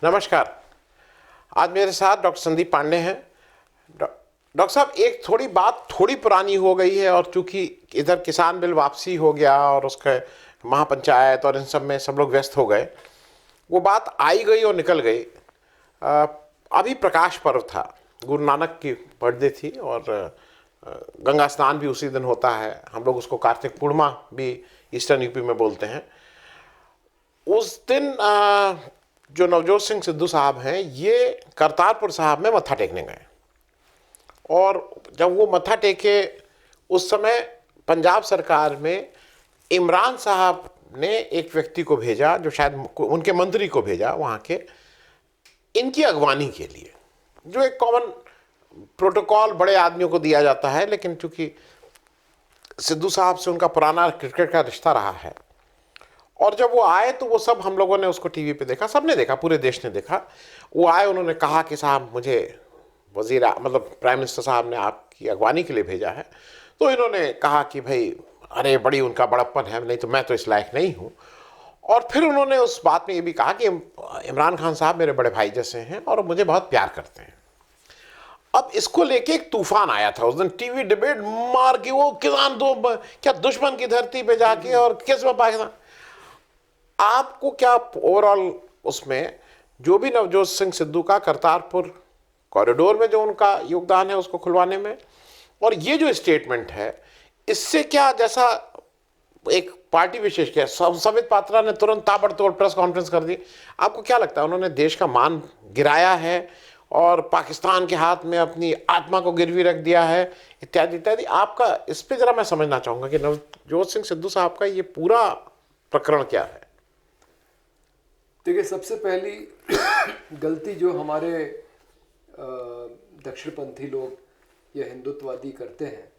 नमस्कार। आज मेरे साथ डॉक्टर संदीप पांडे हैं। डॉक्टर साहब, एक थोड़ी बात थोड़ी पुरानी हो गई है और चूंकि इधर किसान बिल वापसी हो गया और उसके महापंचायत और इन सब में सब लोग व्यस्त हो गए, वो बात आई गई और निकल गई। अ, अभी प्रकाश पर्व था, गुरु नानक की बर्थडे थी और गंगा स्नान भी उसी दिन होता है। हम लोग उसको कार्तिक पूर्णिमा भी ईस्टर्न यूपी में बोलते हैं। उस दिन जो नवजोत सिंह सिद्धू साहब हैं, ये करतारपुर साहब में मत्था टेकने गए और जब वो मत्था टेके, उस समय पंजाब सरकार में इमरान साहब ने एक व्यक्ति को भेजा, जो शायद उनके मंत्री को भेजा वहाँ के, इनकी अगवानी के लिए, जो एक कॉमन प्रोटोकॉल बड़े आदमियों को दिया जाता है। लेकिन चूंकि सिद्धू साहब से उनका पुराना क्रिकेट का रिश्ता रहा है और जब वो आए तो वो सब हम लोगों ने उसको टीवी पे देखा, सबने देखा, पूरे देश ने देखा। वो आए, उन्होंने कहा कि साहब मुझे मतलब प्राइम मिनिस्टर साहब ने आपकी अगवानी के लिए भेजा है। तो इन्होंने कहा कि भाई अरे बड़ी उनका बड़प्पन है, नहीं तो मैं तो इस लायक नहीं हूँ। और फिर उन्होंने उस बात में ये भी कहा कि इमरान खान साहब मेरे बड़े भाई जैसे हैं और मुझे बहुत प्यार करते हैं। अब इसको लेके एक तूफान आया था उस दिन, टीवी डिबेट मार के, वो किसान दो क्या दुश्मन की धरती पे जाके और किस में पाकिस्तान। आपको क्या ओवरऑल उसमें जो भी नवजोत सिंह सिद्धू का करतारपुर कॉरिडोर में जो उनका योगदान है उसको खुलवाने में, और ये जो स्टेटमेंट है, इससे क्या, जैसा एक पार्टी विशेष के संबित पात्रा ने तुरंत ताबड़तोड़ प्रेस कॉन्फ्रेंस कर दी, आपको क्या लगता है उन्होंने देश का मान गिराया है और पाकिस्तान के हाथ में अपनी आत्मा को गिरवी रख दिया है, इत्यादि इत्यादि? आपका इस पे जरा मैं समझना चाहूंगा कि नवजोत सिंह सिद्धू साहब का ये पूरा प्रकरण क्या है। देखिए, सबसे पहली गलती जो हमारे दक्षिणपंथी लोग या हिंदुत्ववादी करते हैं,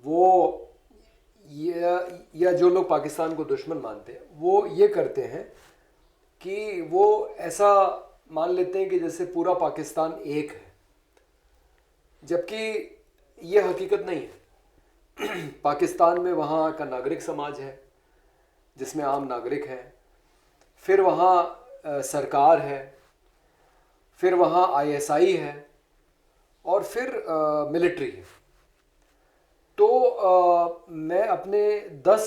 वो या जो लोग पाकिस्तान को दुश्मन मानते हैं, वो ये करते हैं कि वो ऐसा मान लेते हैं कि जैसे पूरा पाकिस्तान एक है, जबकि ये हकीकत नहीं है। पाकिस्तान में वहाँ का नागरिक समाज है जिसमें आम नागरिक हैं, फिर वहाँ सरकार है, फिर वहाँ आईएसआई है और फिर मिलिट्री है। तो मैं अपने 10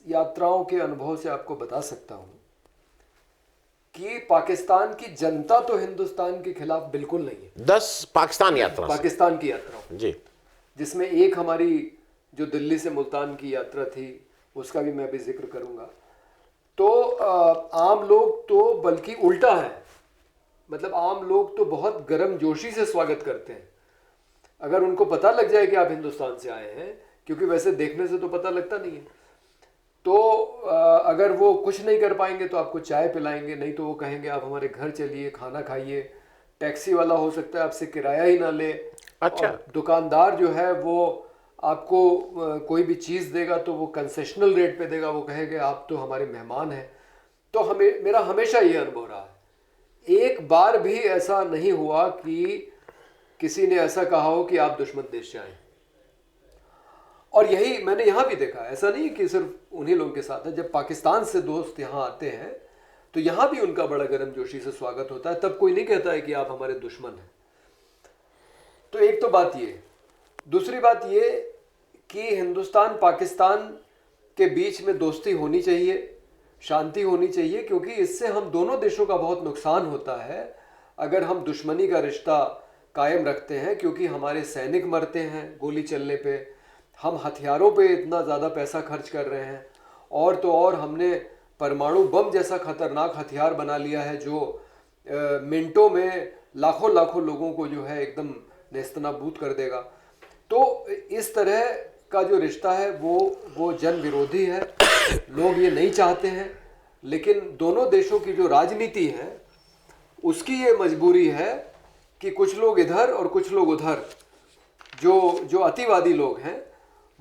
यात्राओं के अनुभव से आपको बता सकता हूँ कि पाकिस्तान की जनता तो हिंदुस्तान के खिलाफ बिल्कुल नहीं है। 10 पाकिस्तान की यात्राओं जी, जिसमें एक हमारी जो दिल्ली से मुल्तान की यात्रा थी, उसका भी मैं अभी जिक्र करूँगा। तो आम लोग तो बल्कि उल्टा है, मतलब आम लोग तो बहुत गर्मजोशी से स्वागत करते हैं अगर उनको पता लग जाए कि आप हिंदुस्तान से आए हैं, क्योंकि वैसे देखने से तो पता लगता नहीं है। तो अगर वो कुछ नहीं कर पाएंगे तो आपको चाय पिलाएंगे, नहीं तो वो कहेंगे आप हमारे घर चलिए, खाना खाइए। टैक्सी वाला हो सकता है आपसे किराया ही ना ले। अच्छा। दुकानदार जो है वो आपको कोई भी चीज़ देगा तो वो कंसेशनल रेट पे देगा, वो कहेगा आप तो हमारे मेहमान हैं। तो मेरा हमेशा ये अनुभव रहा है, एक बार भी ऐसा नहीं हुआ कि किसी ने ऐसा कहा हो कि आप दुश्मन देश से आए। और यही मैंने यहाँ भी देखा, ऐसा नहीं कि सिर्फ उन्हीं लोगों के साथ है। जब पाकिस्तान से दोस्त यहाँ आते हैं तो यहाँ भी उनका बड़ा गर्मजोशी से स्वागत होता है, तब कोई नहीं कहता है कि आप हमारे दुश्मन हैं। तो एक तो बात ये। दूसरी बात ये कि हिंदुस्तान पाकिस्तान के बीच में दोस्ती होनी चाहिए, शांति होनी चाहिए, क्योंकि इससे हम दोनों देशों का बहुत नुकसान होता है अगर हम दुश्मनी का रिश्ता कायम रखते हैं, क्योंकि हमारे सैनिक मरते हैं गोली चलने पे, हम हथियारों पे इतना ज़्यादा पैसा खर्च कर रहे हैं, और तो और हमने परमाणु बम जैसा खतरनाक हथियार बना लिया है जो मिनटों में लाखों लाखों लोगों को जो है एकदम नेस्तनाबूद कर देगा। तो इस तरह का जो रिश्ता है वो जन विरोधी है, लोग ये नहीं चाहते हैं। लेकिन दोनों देशों की जो राजनीति है उसकी ये मजबूरी है कि कुछ लोग इधर और कुछ लोग उधर, जो अतिवादी लोग हैं,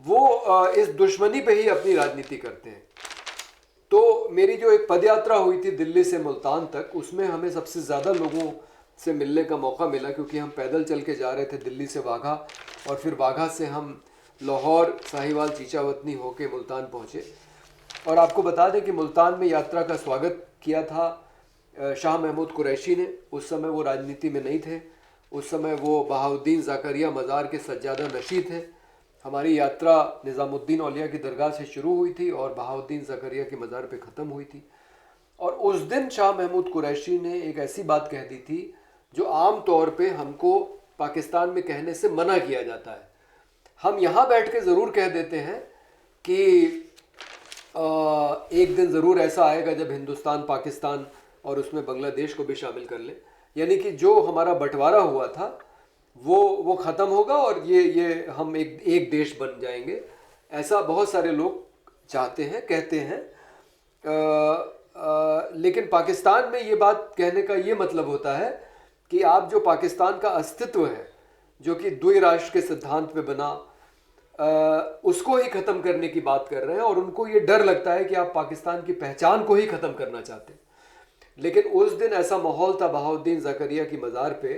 वो इस दुश्मनी पे ही अपनी राजनीति करते हैं। तो मेरी जो एक पदयात्रा हुई थी दिल्ली से मुल्तान तक, उसमें हमें सबसे ज़्यादा लोगों से मिलने का मौका मिला, क्योंकि हम पैदल चल के जा रहे थे दिल्ली से वाघा, और फिर वाघा से हम लाहौर, साहिवाल, चीचावतनी होके मुल्तान पहुँचे। और आपको बता दें कि मुल्तान में यात्रा का स्वागत किया था शाह महमूद कुरैशी ने, उस समय वो राजनीति में नहीं थे, उस समय वो बहाउद्दीन ज़ाकरिया मज़ार के सज्जादा नशी थे। हमारी यात्रा निज़ामुद्दीन औलिया की दरगाह से शुरू हुई थी और बहाउद्दीन ज़ाकरिया के मज़ार पे ख़त्म हुई थी। और उस दिन शाह महमूद कुरैशी ने एक ऐसी बात कह दी थी जो आम तौर पे हमको पाकिस्तान में कहने से मना किया जाता है। हम यहाँ बैठ के ज़रूर कह देते हैं कि एक दिन ज़रूर ऐसा आएगा जब हिंदुस्तान पाकिस्तान और उसमें बांग्लादेश को भी शामिल कर ले, यानी कि जो हमारा बंटवारा हुआ था वो ख़त्म होगा और ये हम एक देश बन जाएंगे। ऐसा बहुत सारे लोग चाहते हैं, कहते हैं। लेकिन पाकिस्तान में ये बात कहने का ये मतलब होता है कि आप जो पाकिस्तान का अस्तित्व है, जो कि द्वि राष्ट्र के सिद्धांत पे बना, उसको ही ख़त्म करने की बात कर रहे हैं और उनको ये डर लगता है कि आप पाकिस्तान की पहचान को ही ख़त्म करना चाहते हैं। लेकिन उस दिन ऐसा माहौल था बहाउद्दीन ज़ाकरिया की मज़ार पे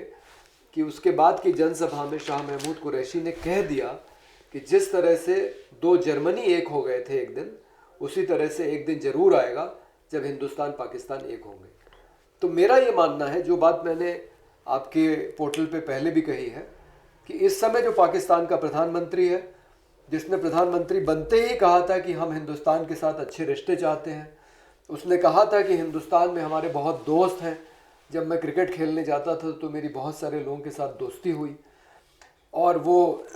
कि उसके बाद की जनसभा में शाह महमूद कुरैशी ने कह दिया कि जिस तरह से दो जर्मनी एक हो गए थे एक दिन, उसी तरह से एक दिन ज़रूर आएगा जब हिंदुस्तान पाकिस्तान एक होंगे। तो मेरा ये मानना है, जो बात मैंने आपके पोर्टल पे पहले भी कही है, कि इस समय जो पाकिस्तान का प्रधानमंत्री है, जिसने प्रधानमंत्री बनते ही कहा था कि हम हिंदुस्तान के साथ अच्छे रिश्ते चाहते हैं, उसने कहा था कि हिंदुस्तान में हमारे बहुत दोस्त हैं, जब मैं क्रिकेट खेलने जाता था तो मेरी बहुत सारे लोगों के साथ दोस्ती हुई, और वो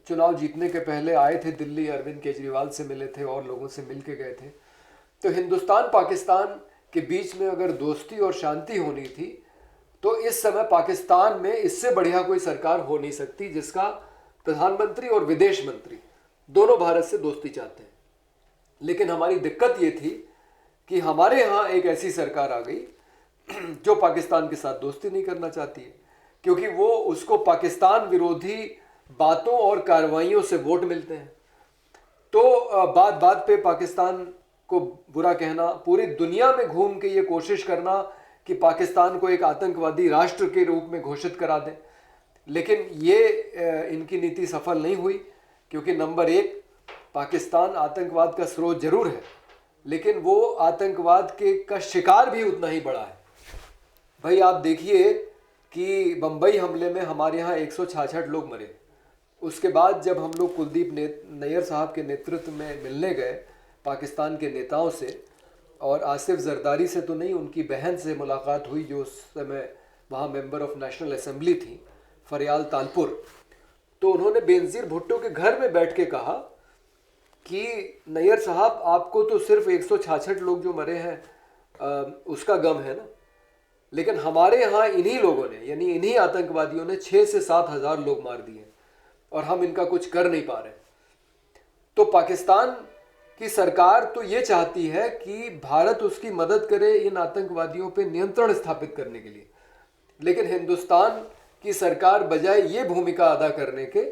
चुनाव जीतने के पहले आए थे दिल्ली, अरविंद केजरीवाल से मिले थे और लोगों से मिल के गए थे। तो हिंदुस्तान पाकिस्तान के बीच में अगर दोस्ती और शांति होनी थी तो इस समय पाकिस्तान में इससे बढ़िया कोई सरकार हो नहीं सकती जिसका प्रधानमंत्री और विदेश मंत्री दोनों भारत से दोस्ती चाहते हैं। लेकिन हमारी दिक्कत ये थी कि हमारे यहाँ एक ऐसी सरकार आ गई जो पाकिस्तान के साथ दोस्ती नहीं करना चाहती है, क्योंकि वो उसको पाकिस्तान विरोधी बातों और कार्रवाइयों से वोट मिलते हैं। तो बात बात पे पाकिस्तान को बुरा कहना, पूरी दुनिया में घूम के ये कोशिश करना कि पाकिस्तान को एक आतंकवादी राष्ट्र के रूप में घोषित करा दें। लेकिन ये इनकी नीति सफल नहीं हुई, क्योंकि नंबर एक, पाकिस्तान आतंकवाद का स्रोत जरूर है, लेकिन वो आतंकवाद का शिकार भी उतना ही बड़ा है। भाई आप देखिए कि बम्बई हमले में हमारे यहाँ 166 लोग मरे। उसके बाद जब हम लोग कुलदीप नैयर साहब के नेतृत्व में मिलने गए पाकिस्तान के नेताओं से, और आसिफ जरदारी से तो नहीं, उनकी बहन से मुलाकात हुई जो उस समय वहाँ मेंबर ऑफ नेशनल असेंबली थी, फरियाल तालपुर। तो उन्होंने बेनज़ीर भुट्टो के घर में बैठ के कहा कि नैयर साहब, आपको तो सिर्फ 166 लोग जो मरे हैं उसका गम है ना, लेकिन हमारे यहाँ इन्हीं लोगों ने, यानी इन्हीं आतंकवादियों ने 6 से 7 हज़ार लोग मार दिए और हम इनका कुछ कर नहीं पा रहे। तो पाकिस्तान की सरकार तो ये चाहती है कि भारत उसकी मदद करे इन आतंकवादियों पे नियंत्रण स्थापित करने के लिए, लेकिन हिंदुस्तान की सरकार बजाय ये भूमिका अदा करने के,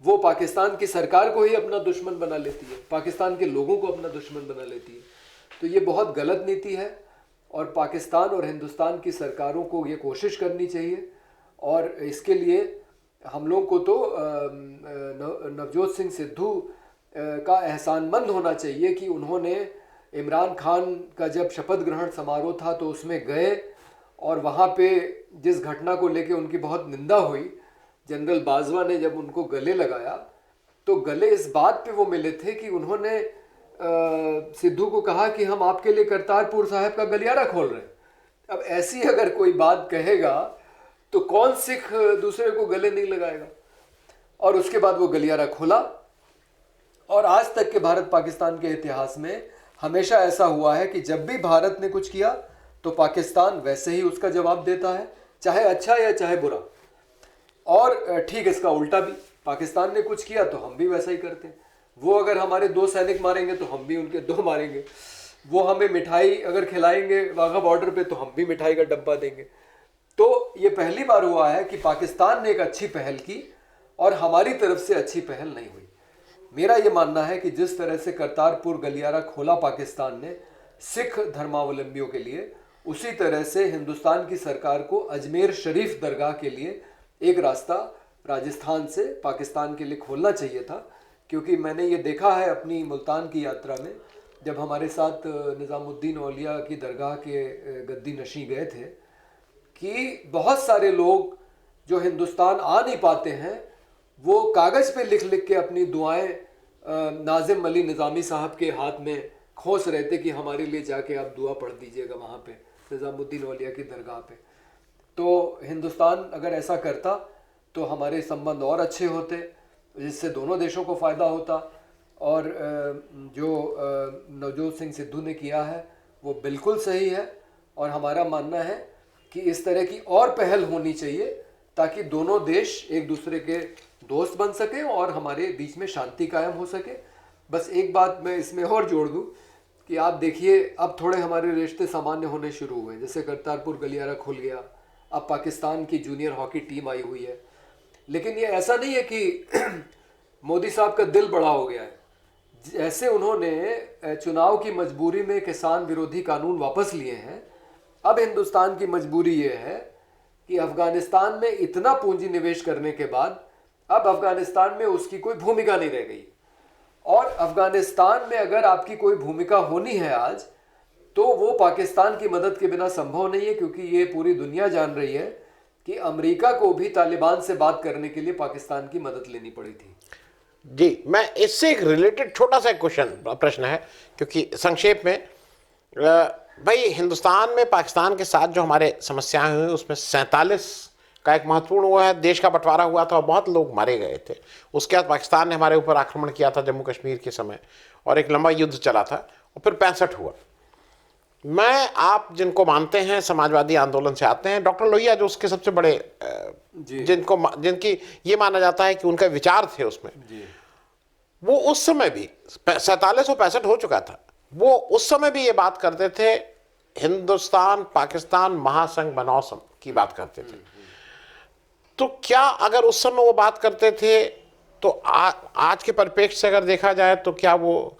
वो पाकिस्तान की सरकार को ही अपना दुश्मन बना लेती है, पाकिस्तान के लोगों को अपना दुश्मन बना लेती है। तो ये बहुत गलत नीति है और पाकिस्तान और हिंदुस्तान की सरकारों को ये कोशिश करनी चाहिए। और इसके लिए हम लोग को तो नवजोत सिंह सिद्धू का एहसानमंद होना चाहिए कि उन्होंने इमरान खान का जब शपथ ग्रहण समारोह था तो उसमें गए, और वहाँ पे जिस घटना को लेके उनकी बहुत निंदा हुई, जनरल बाजवा ने जब उनको गले लगाया तो गले इस बात पे वो मिले थे कि उन्होंने सिद्धू को कहा कि हम आपके लिए करतारपुर साहिब का गलियारा खोल रहे हैं। अब ऐसी अगर कोई बात कहेगा तो कौन सिख दूसरे को गले नहीं लगाएगा। और उसके बाद वो गलियारा खोला, और आज तक के भारत पाकिस्तान के इतिहास में हमेशा ऐसा हुआ है कि जब भी भारत ने कुछ किया तो पाकिस्तान वैसे ही उसका जवाब देता है, चाहे अच्छा या चाहे बुरा। और ठीक इसका उल्टा भी, पाकिस्तान ने कुछ किया तो हम भी वैसा ही करते हैं। वो अगर हमारे 2 सैनिक मारेंगे तो हम भी उनके 2 मारेंगे। वो हमें मिठाई अगर खिलाएंगे वाघा बॉर्डर पे तो हम भी मिठाई का डब्बा देंगे। तो ये पहली बार हुआ है कि पाकिस्तान ने एक अच्छी पहल की और हमारी तरफ से अच्छी पहल नहीं हुई। मेरा ये मानना है कि जिस तरह से करतारपुर गलियारा खोला पाकिस्तान ने सिख धर्मावलंबियों के लिए, उसी तरह से हिंदुस्तान की सरकार को अजमेर शरीफ दरगाह के लिए एक रास्ता राजस्थान से पाकिस्तान के लिए खोलना चाहिए था। क्योंकि मैंने ये देखा है अपनी मुल्तान की यात्रा में जब हमारे साथ निज़ामुद्दीन औलिया की दरगाह के गद्दी नशी गए थे कि बहुत सारे लोग जो हिंदुस्तान आ नहीं पाते हैं वो कागज़ पे लिख लिख के अपनी दुआएं नाजिम अली निज़ामी साहब के हाथ में खोस रहे थे कि हमारे लिए जाके आप दुआ पढ़ दीजिएगा वहाँ पे निज़ामुद्दीन औलिया की दरगाह पे। तो हिंदुस्तान अगर ऐसा करता तो हमारे संबंध और अच्छे होते, जिससे दोनों देशों को फ़ायदा होता। और जो नवजोत सिंह सिद्धू ने किया है वो बिल्कुल सही है, और हमारा मानना है कि इस तरह की और पहल होनी चाहिए ताकि दोनों देश एक दूसरे के दोस्त बन सके और हमारे बीच में शांति कायम हो सके। बस एक बात मैं इसमें और जोड़ दूं कि आप देखिए अब थोड़े हमारे रिश्ते सामान्य होने शुरू हुए, जैसे करतारपुर गलियारा खुल गया, अब पाकिस्तान की जूनियर हॉकी टीम आई हुई है। लेकिन ये ऐसा नहीं है कि मोदी साहब का दिल बड़ा हो गया है। जैसे उन्होंने चुनाव की मजबूरी में किसान विरोधी कानून वापस लिए हैं, अब हिंदुस्तान की मजबूरी ये है कि अफगानिस्तान में इतना पूंजी निवेश करने के बाद अब अफगानिस्तान में उसकी कोई भूमिका नहीं रह गई। और अफगानिस्तान में अगर आपकी कोई भूमिका होनी है आज, तो वो पाकिस्तान की मदद के बिना संभव नहीं है, क्योंकि ये पूरी दुनिया जान रही है कि अमेरिका को भी तालिबान से बात करने के लिए पाकिस्तान की मदद लेनी पड़ी थी। जी, मैं इससे एक रिलेटेड छोटा सा प्रश्न है, क्योंकि संक्षेप में भाई हिंदुस्तान में पाकिस्तान के साथ जो हमारे समस्याएं हुई उसमें 47 का एक महत्वपूर्ण हुआ है, देश का बंटवारा हुआ था और बहुत लोग मारे गए थे। उसके बाद पाकिस्तान ने हमारे ऊपर आक्रमण किया था जम्मू कश्मीर के समय, और एक लंबा युद्ध चला था, और फिर 65 हुआ। मैं आप जिनको मानते हैं समाजवादी आंदोलन से आते हैं, डॉक्टर लोहिया जो उसके सबसे बड़े जिनकी ये माना जाता है कि उनका विचार थे उसमें, वो उस समय भी 47 और 65 हो चुका था, वो उस समय भी ये बात करते थे हिंदुस्तान पाकिस्तान महासंघ बनाओ की बात करते थे। तो क्या अगर उस समय वो बात करते थे तो आज के परिप्रेक्ष्य से अगर देखा जाए तो क्या वो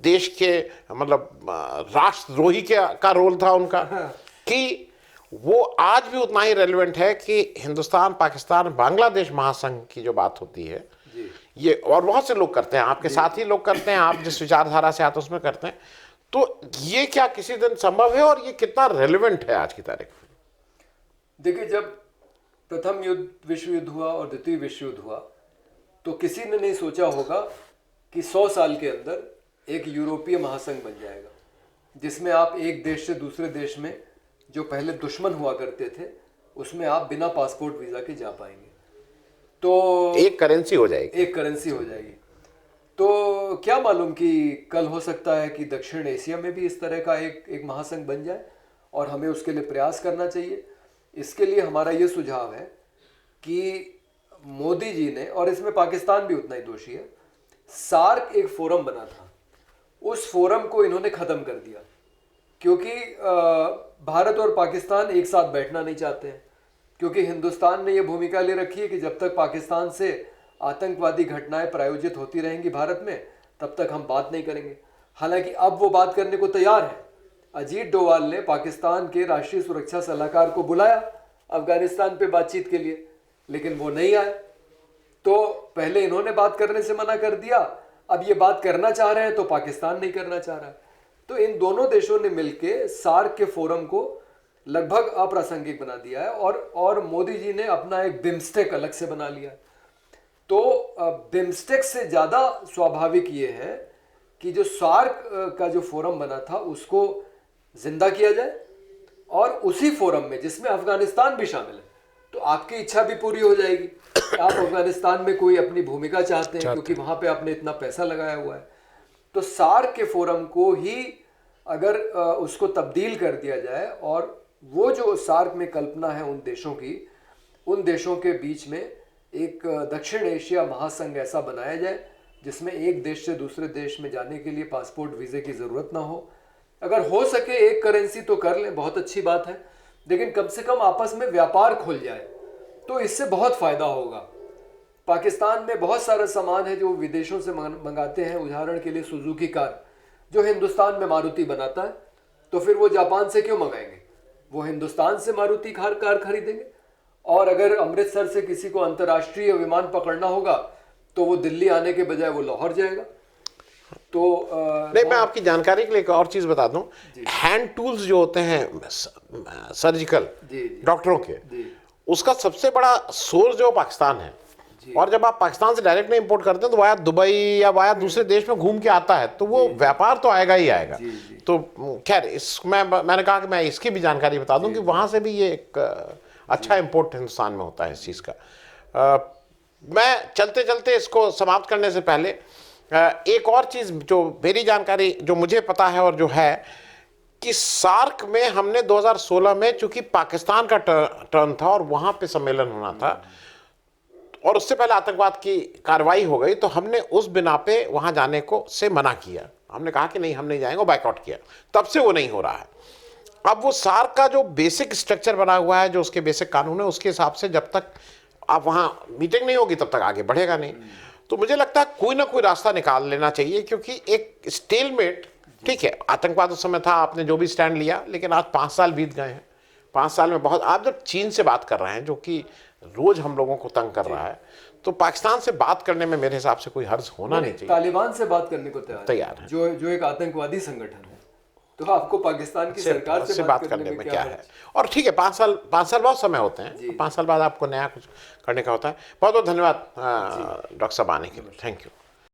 देश के मतलब राष्ट्रद्रोही का रोल था उनका, कि वो आज भी उतना ही रेलेवेंट है कि हिंदुस्तान पाकिस्तान बांग्लादेश महासंघ की जो बात होती है ये, और बहुत से लोग करते हैं, आपके साथ ही लोग करते हैं, आप जिस विचारधारा से आते हैं उसमें करते हैं, तो ये क्या किसी दिन संभव है और ये कितना रेलेवेंट है आज की तारीख में? देखिए, जब प्रथम विश्व युद्ध हुआ और द्वितीय विश्व युद्ध हुआ तो किसी ने नहीं सोचा होगा कि 100 साल के अंदर एक यूरोपीय महासंघ बन जाएगा, जिसमें आप एक देश से दूसरे देश में जो पहले दुश्मन हुआ करते थे उसमें आप बिना पासपोर्ट वीज़ा के जा पाएंगे। तो एक करेंसी हो जाएगी, एक करेंसी हो जाएगी। तो क्या मालूम कि कल हो सकता है कि दक्षिण एशिया में भी इस तरह का एक महासंघ बन जाए, और हमें उसके लिए प्रयास करना चाहिए। इसके लिए हमारा ये सुझाव है कि मोदी जी ने, और इसमें पाकिस्तान भी उतना ही दोषी है, सार्क एक फोरम बना था, उस फोरम को इन्होंने ख़त्म कर दिया, क्योंकि भारत और पाकिस्तान एक साथ बैठना नहीं चाहते हैं, क्योंकि हिंदुस्तान ने यह भूमिका ले रखी है कि जब तक पाकिस्तान से आतंकवादी घटनाएं प्रायोजित होती रहेंगी भारत में, तब तक हम बात नहीं करेंगे। हालांकि अब वो बात करने को तैयार है। अजीत डोवाल ने पाकिस्तान के राष्ट्रीय सुरक्षा सलाहकार को बुलाया अफगानिस्तान पे बातचीत के लिए, लेकिन वो नहीं आए। तो पहले इन्होंने बात करने से मना कर दिया, अब ये बात करना चाह रहे हैं तो पाकिस्तान नहीं करना चाह रहा है। तो इन दोनों देशों ने मिलकर सार्क के फोरम को लगभग अप्रासंगिक बना दिया है, और मोदी जी ने अपना एक बिम्स्टेक अलग से बना लिया। तो बिम्स्टेक से ज़्यादा स्वाभाविक ये है कि जो सार्क का जो फोरम बना था उसको जिंदा किया जाए, और उसी फोरम में जिसमें अफगानिस्तान भी शामिल है, तो आपकी इच्छा भी पूरी हो जाएगी। आप अफगानिस्तान में कोई अपनी भूमिका चाहते हैं क्योंकि वहाँ पे आपने इतना पैसा लगाया हुआ है, तो सार्क के फोरम को ही अगर उसको तब्दील कर दिया जाए, और वो जो सार्क में कल्पना है उन देशों की, उन देशों के बीच में एक दक्षिण एशिया महासंघ ऐसा बनाया जाए जिसमें एक देश से दूसरे देश में जाने के लिए पासपोर्ट वीज़े की ज़रूरत ना हो। अगर हो सके एक करेंसी तो कर लें, बहुत अच्छी बात है, लेकिन कम से कम आपस में व्यापार खुल जाए तो इससे बहुत फ़ायदा होगा। पाकिस्तान में बहुत सारा सामान है जो विदेशों से मंगाते हैं, उदाहरण के लिए सुजुकी कार जो हिंदुस्तान में मारुति बनाता है, तो फिर वो जापान से क्यों मंगाएंगे, वो हिंदुस्तान से मारुति कार खरीदेंगे। और अगर अमृतसर से किसी को अंतर्राष्ट्रीय विमान पकड़ना होगा तो वो दिल्ली आने के बजाय वो लाहौर जाएगा। तो नहीं, मैं आपकी जानकारी के लिए एक और चीज बता दूं, हैंड टूल्स जो होते हैं सर्जिकल जी। डॉक्टरों के, जी। उसका सबसे बड़ा सोर्स जो पाकिस्तान है। और जब आप पाकिस्तान से डायरेक्ट नहीं इंपोर्ट करते हैं तो वाया दुबई या वाया दूसरे देश में घूम के आता है, तो वो व्यापार तो आएगा ही आएगा। तो खैर, मैंने कहा कि मैं इसकी भी जानकारी बता दूं कि वहां से भी ये एक अच्छा इंपोर्ट हिंदुस्तान में होता है इस चीज का। मैं चलते चलते इसको समाप्त करने से पहले एक और चीज जो मेरी जानकारी, जो मुझे पता है और जो है कि सार्क में हमने 2016 में, चूंकि पाकिस्तान का टर्न था और वहां पे सम्मेलन होना था और उससे पहले आतंकवाद की कार्रवाई हो गई, तो हमने उस बिना पे वहां जाने को से मना किया। हमने कहा कि नहीं, हम नहीं जाएंगे, बायकॉट किया। तब से वो नहीं हो रहा है। अब वो सार्क का जो बेसिक स्ट्रक्चर बना हुआ है, जो उसके बेसिक कानून है, उसके हिसाब से जब तक आप वहां मीटिंग नहीं होगी तब तक आगे बढ़ेगा नहीं। तो मुझे लगता है कोई ना कोई रास्ता निकाल लेना चाहिए, क्योंकि एक स्टेलमेट, ठीक है, आतंकवाद उस समय था, आपने जो भी स्टैंड लिया, लेकिन आज 5 साल बीत गए हैं। 5 साल में बहुत, आप जब चीन से बात कर रहे हैं जो कि रोज हम लोगों को तंग कर रहा है, तो पाकिस्तान से बात करने में मेरे हिसाब से कोई हर्ज होना नहीं चाहिए। तालिबान से बात करने को तैयार है, जो एक आतंकवादी संगठन है, तो आपको पाकिस्तान की सरकार से बात करने में क्या है? और ठीक है, 5 साल बहुत समय होते हैं, 5 साल बाद आपको नया कुछ करने का होता है। बहुत बहुत धन्यवाद डॉक्टर साहब आने के लिए। Thank you.